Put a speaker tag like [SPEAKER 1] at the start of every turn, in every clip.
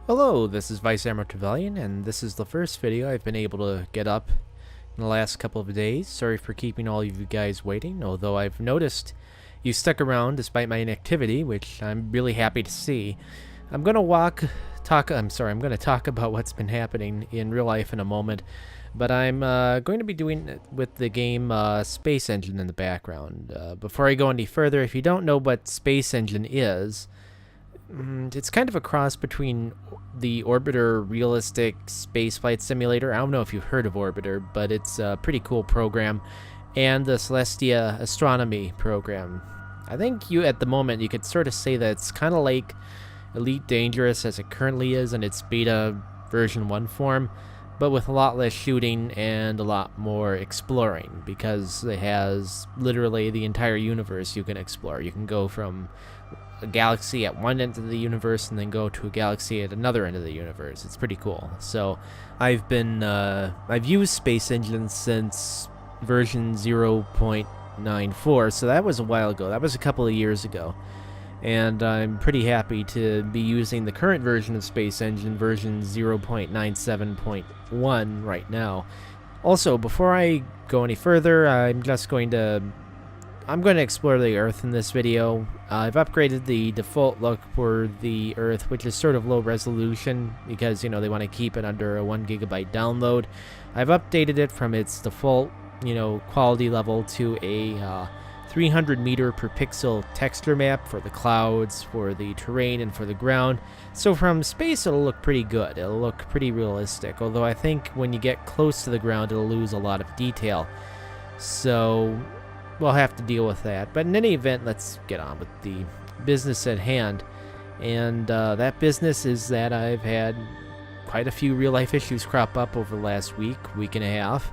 [SPEAKER 1] Hello, this is VATrevelyan, and this is the first video I've been able to get up in the last couple of days. Sorry for keeping all of you guys waiting, although I've noticed you stuck around despite my inactivity, which I'm really happy to see. I'm going to talk about what's been happening in real life in a moment, but I'm going to be doing it with the game Space Engine in the background. Before I go any further, if you don't know what Space Engine is, it's kind of a cross between the Orbiter realistic spaceflight simulator. I don't know if you've heard of Orbiter, but it's a pretty cool program, and the Celestia astronomy program. I think at the moment you could sort of say that it's kind of like Elite Dangerous as it currently is in its beta version 1 form, but with a lot less shooting and a lot more exploring, because it has literally the entire universe you can explore. You can go from a galaxy at one end of the universe and then go to a galaxy at another end of the universe. It's pretty cool. So I've used Space Engine since version 0.94, so that was a while ago. That was a couple of years ago. And I'm pretty happy to be using the current version of Space Engine, version 0.97.1 right now. Also, before I go any further, I'm going to explore the Earth in this video. I've upgraded the default look for the Earth, which is sort of low resolution because, they want to keep it under a 1 gigabyte download. I've updated it from its default, quality level to a 300 meter per pixel texture map for the clouds, for the terrain, and for the ground. So from space it'll look pretty good. It'll look pretty realistic, although I think when you get close to the ground it'll lose a lot of detail. So we'll have to deal with that. But in any event, let's get on with the business at hand. And that business is that I've had quite a few real-life issues crop up over the last week and a half,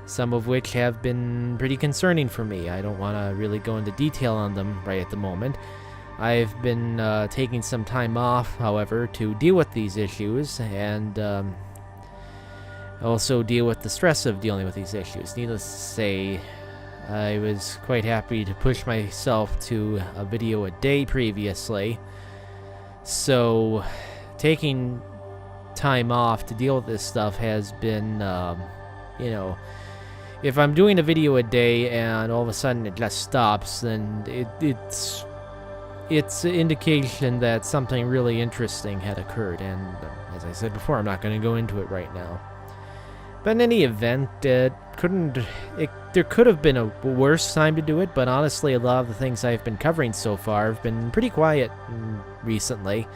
[SPEAKER 1] some of which have been pretty concerning for me. I don't want to really go into detail on them right at the moment. I've been taking some time off, however, to deal with these issues and also deal with the stress of dealing with these issues. Needless to say, I was quite happy to push myself to a video a day previously, so taking time off to deal with this stuff has been, if I'm doing a video a day and all of a sudden it just stops, then it's an indication that something really interesting had occurred, and as I said before, I'm not going to go into it right now. But in any event, there could have been a worse time to do it, but honestly, a lot of the things I've been covering so far have been pretty quiet recently.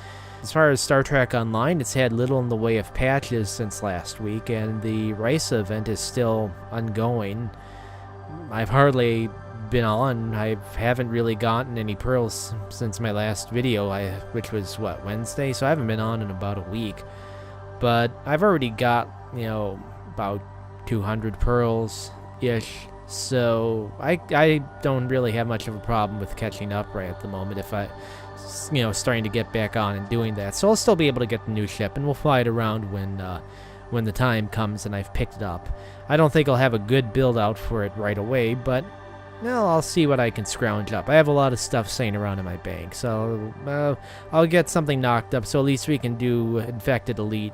[SPEAKER 1] As far as Star Trek Online, it's had little in the way of patches since last week, and the RISA event is still ongoing. I've hardly been on. I haven't really gotten any pearls since my last video, which was, Wednesday? So I haven't been on in about a week. But I've already got, about 200 pearls-ish, so I don't really have much of a problem with catching up right at the moment if I, starting to get back on and doing that. So I'll still be able to get the new ship, and we'll fly it around when the time comes and I've picked it up. I don't think I'll have a good build out for it right away, but I'll see what I can scrounge up. I have a lot of stuff sitting around in my bank, so I'll get something knocked up, so at least we can do Infected Elite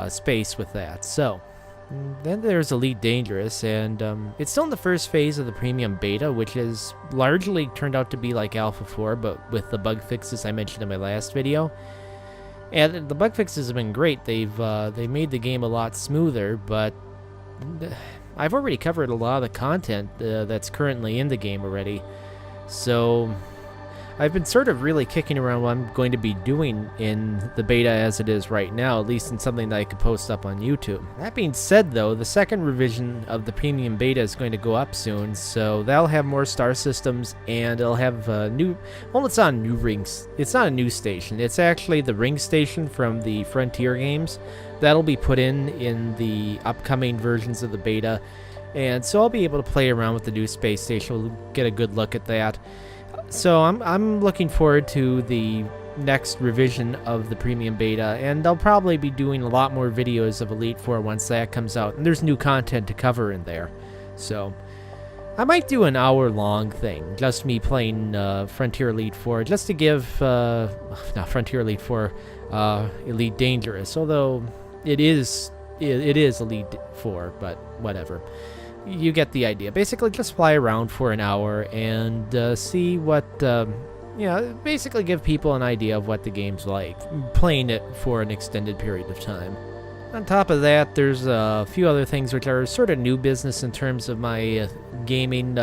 [SPEAKER 1] space with that. So then there's Elite Dangerous, and it's still in the first phase of the premium beta, which has largely turned out to be like Alpha 4, but with the bug fixes I mentioned in my last video. And the bug fixes have been great. They made the game a lot smoother, but I've already covered a lot of the content that's currently in the game already. So I've been sort of really kicking around what I'm going to be doing in the beta as it is right now, at least in something that I could post up on YouTube. That being said, though, the second revision of the premium beta is going to go up soon, so that'll have more star systems, and it'll have it's not a new rings. It's not a new station. It's actually the ring station from the Frontier games. That'll be put in the upcoming versions of the beta, and so I'll be able to play around with the new space station. We'll get a good look at that. So I'm looking forward to the next revision of the premium beta, and I'll probably be doing a lot more videos of Elite 4 once that comes out, and there's new content to cover in there. So I might do an hour-long thing, just me playing Frontier Elite 4, just to give, not Frontier Elite 4, Elite Dangerous, although it is Elite 4, but whatever. You get the idea. Basically, just fly around for an hour and see what, basically give people an idea of what the game's like, playing it for an extended period of time. On top of that, there's a few other things which are sort of new business in terms of my gaming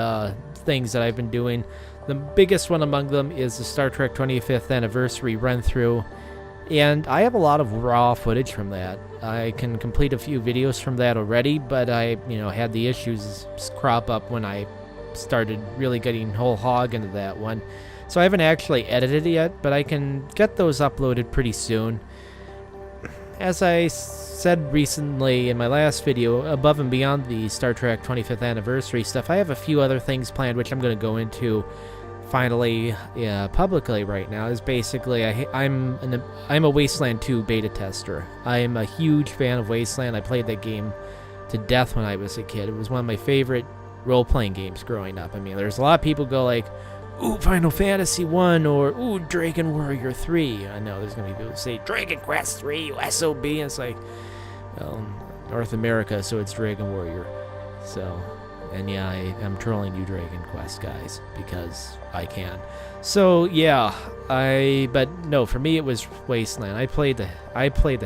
[SPEAKER 1] things that I've been doing. The biggest one among them is the Star Trek 25th Anniversary run-through, and I have a lot of raw footage from that. I can complete a few videos from that already, but I, had the issues crop up when I started really getting whole hog into that one. So I haven't actually edited it yet, but I can get those uploaded pretty soon. As I said recently in my last video, above and beyond the Star Trek 25th Anniversary stuff, I have a few other things planned, which I'm going to go into finally publicly right now. Is basically I'm a Wasteland 2 beta tester. I am a huge fan of Wasteland. I played that game to death when I was a kid. It was one of my favorite role-playing games growing up. I mean, there's a lot of people go like, ooh, Final Fantasy 1, or ooh, Dragon Warrior 3. I know there's going to be people who say, Dragon Quest 3, you SOB. And it's like, well, North America, so it's Dragon Warrior. So, and yeah, I'm trolling you Dragon Quest guys, because I can. So, yeah, but no, for me it was Wasteland. I played the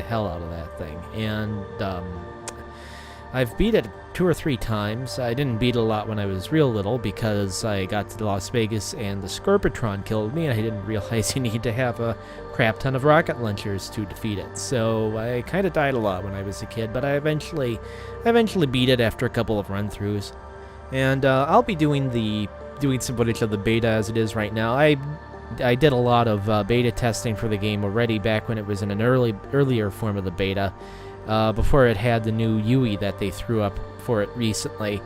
[SPEAKER 1] hell out of that thing, and I've beat it 2 or 3 times. I didn't beat it a lot when I was real little because I got to Las Vegas and the Scorpitron killed me, and I didn't realize you need to have a crap ton of rocket launchers to defeat it. So I kind of died a lot when I was a kid, but I eventually beat it after a couple of run-throughs. And I'll be doing some footage of the beta as it is right now. I did a lot of beta testing for the game already back when it was in an earlier form of the beta. Before it had the new UI that they threw up for it recently,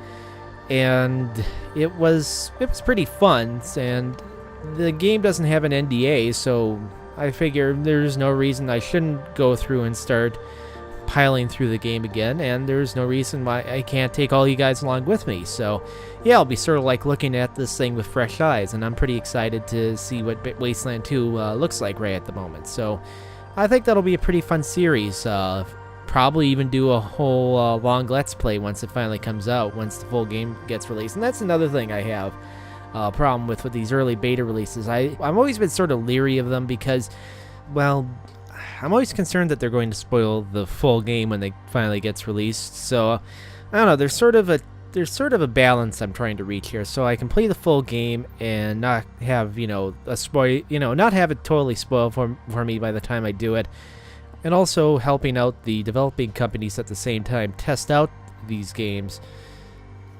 [SPEAKER 1] and it was pretty fun. And the game doesn't have an NDA, so I figure there's no reason I shouldn't go through and start piling through the game again, and there's no reason why I can't take all you guys along with me. So yeah, I'll be sort of like looking at this thing with fresh eyes, and I'm pretty excited to see what Wasteland 2 looks like right at the moment. So I think that'll be a pretty fun series. Probably even do a whole long Let's Play once it finally comes out, once the full game gets released. And that's another thing I have a problem with these early beta releases. I've always been sort of leery of them because, well, I'm always concerned that they're going to spoil the full game when it finally gets released. So I don't know, there's sort of a balance I'm trying to reach here, so I can play the full game and not have, not have it totally spoiled for me by the time I do it. And also helping out the developing companies at the same time test out these games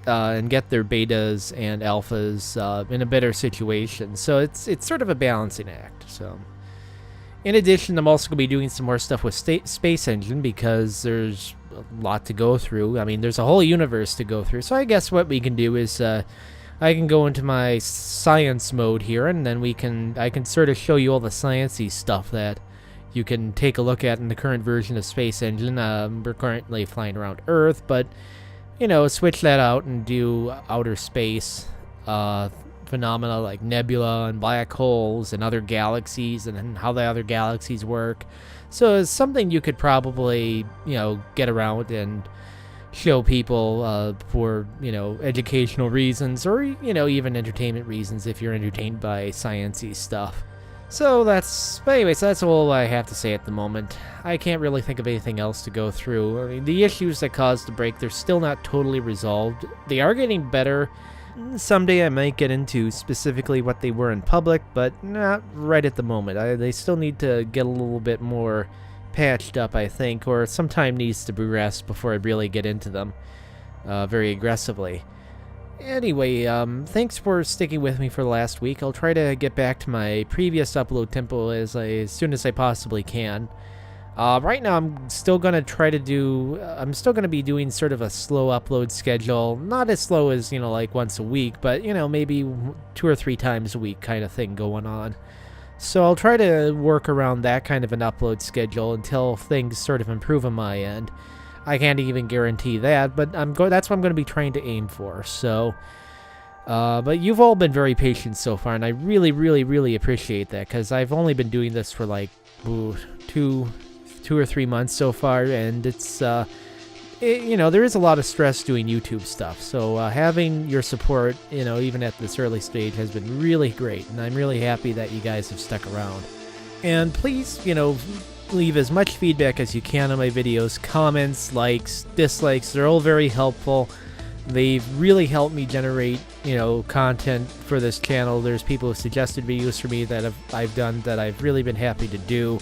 [SPEAKER 1] and get their betas and alphas in a better situation. So it's sort of a balancing act. So, in addition, I'm also going to be doing some more stuff with Space Engine because there's a lot to go through. I mean, there's a whole universe to go through. So I guess what we can do is I can go into my science mode here, and then I can sort of show you all the sciencey stuff that you can take a look at in the current version of Space Engine. We're currently flying around Earth, but, switch that out and do outer space phenomena like nebula and black holes and other galaxies and how the other galaxies work. So it's something you could probably, get around and show people for, educational reasons or, even entertainment reasons if you're entertained by sciencey stuff. So that's all I have to say at the moment. I can't really think of anything else to go through. I mean, the issues that caused the break, they're still not totally resolved. They are getting better. Someday I might get into specifically what they were in public, but not right at the moment. They still need to get a little bit more patched up, I think, or some time needs to progress before I really get into them very aggressively. Anyway, thanks for sticking with me for the last week. I'll try to get back to my previous upload tempo as soon as I possibly can. Right now, I'm still going to be doing sort of a slow upload schedule. Not as slow as, like once a week, but, maybe 2 or 3 times a week kind of thing going on. So I'll try to work around that kind of an upload schedule until things sort of improve on my end. I can't even guarantee that, but that's what I'm going to be trying to aim for. So But you've all been very patient so far, and I really, really, really appreciate that, because I've only been doing this for like 2 or 3 months so far, and it's there is a lot of stress doing YouTube stuff. So having your support, even at this early stage, has been really great, and I'm really happy that you guys have stuck around. And please, leave as much feedback as you can on my videos. Comments, likes, dislikes, they're all very helpful. They've really helped me generate, content for this channel. There's people who suggested videos for me that I've done that I've really been happy to do.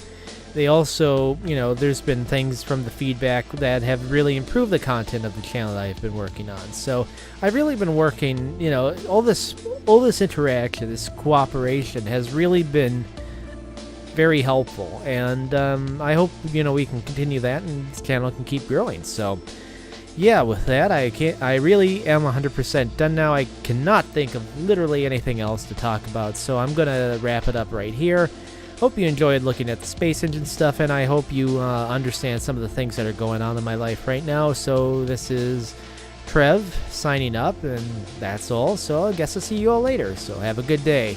[SPEAKER 1] They also, there's been things from the feedback that have really improved the content of the channel that I've been working on. So I've really been working, all this interaction, this cooperation has really been very helpful. And I hope, we can continue that and this channel can keep growing. So yeah, with that, I really am 100% done now. I cannot think of literally anything else to talk about. So I'm going to wrap it up right here. Hope you enjoyed looking at the space engine stuff, and I hope you understand some of the things that are going on in my life right now. So this is Trev signing up, and that's all. So I guess I'll see you all later. So have a good day.